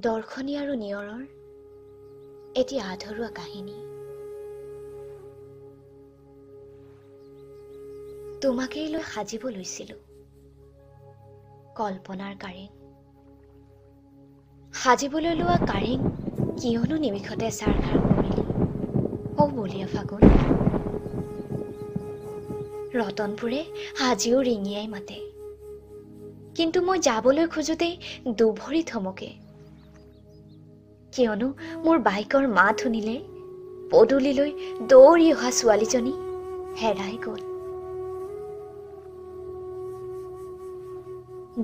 দৰ্শনী আৰু নিয়ৰৰ এটি আধৰুৱা কাহিনী। তোমাকেই লৈ সাজিব লৈছিলো কল্পনাৰ কাৰেং। সাজিবলৈ লোৱা কাৰেং কিয়নো নিমিষতে চাৰখাৰ কৰিলি ও বলিয়া ফাগুন। ৰতনপুৰে আজিও ৰিঙিয়াই মাতে, কিন্তু মই যাবলৈ খোজোতেই দুভৰি থমকে, কিয়নো মোৰ বাইকৰ মাত শুনিলে পদূলিলৈ দৌৰি অহা ছোৱালীজনী হেৰাই গ'ল।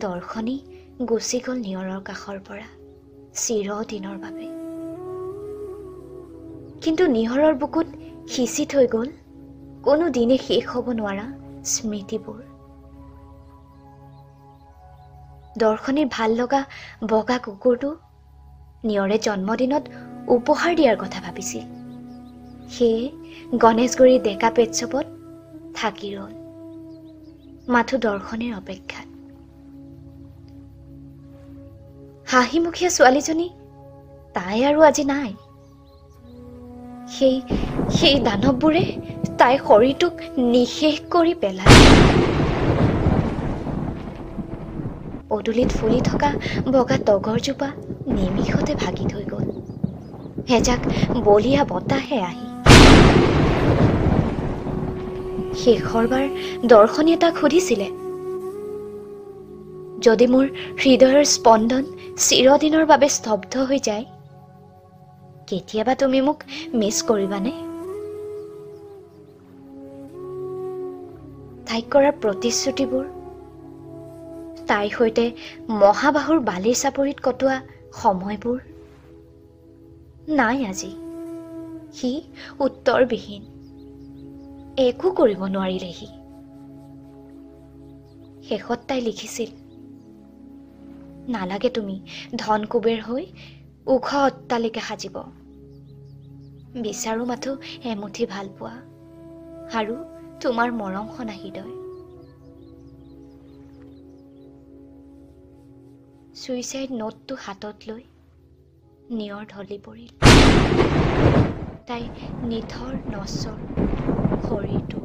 দৰ্শনী গুচি গ'ল নিয়ৰৰ কাষৰ পৰা চিৰদিনৰ বাবে, কিন্তু নিয়ৰৰ বুকুত সিঁচি থৈ গ'ল কোনো দিনে শেষ হ'ব নোৱাৰা স্মৃতিবোৰ। দৰ্শনীৰ ভাল লগা বগা কুকুৰটো নিয়ৰে জন্মদিনত উপহাৰ দিয়াৰ কথা ভাবিছিল, সেয়ে গণেশগুৰিৰ ডেকা পেটশ্বপত থাকি ৰ'ল মাথো দৰ্শনীৰ অপেক্ষাত। হাঁহিমুখীয়া ছোৱালীজনী তাই আৰু আজি নাই। সেই দানৱবোৰে তাইৰ শৰীৰটোক নিঃশেষ কৰি পেলালে। পদূলিত ফুলি থকা বগা তগৰজোপা নিমিষতে ভাগি থৈ গ'ল এজাক বলিয়া বতাহে আহি। শেষৰবাৰ দৰ্শনীয়ে তাক সুধিছিলে, যদি মোৰ হৃদয়ৰ স্পন্দন চিৰদিনৰ বাবে স্তব্ধ হৈ যায়, কেতিয়াবা তুমি মোক মিছ কৰিবানে? তাইক কৰা প্ৰতিশ্ৰুতিবোৰ, তাইৰ সৈতে মহাবাহুৰ বালিৰ চাপৰিত কটোৱা সময়বোৰ নাই আজি। সি উত্তৰবিহীন, একো কৰিব নোৱাৰিলে সি। শেষত তাই লিখিছিল, নালাগে তুমি ধন কুবেৰ হৈ ওখ অট্টালিকা সাজিব, বিচাৰো মাথো এমুঠি ভাল পোৱা আৰু তোমাৰ মৰম সনা হৃদয়। ছুইচাইড নোটটো হাতত লৈ নিয়ৰ ঢলি পৰিল তাই নিথৰ নশ্বৰ শৰীৰটো।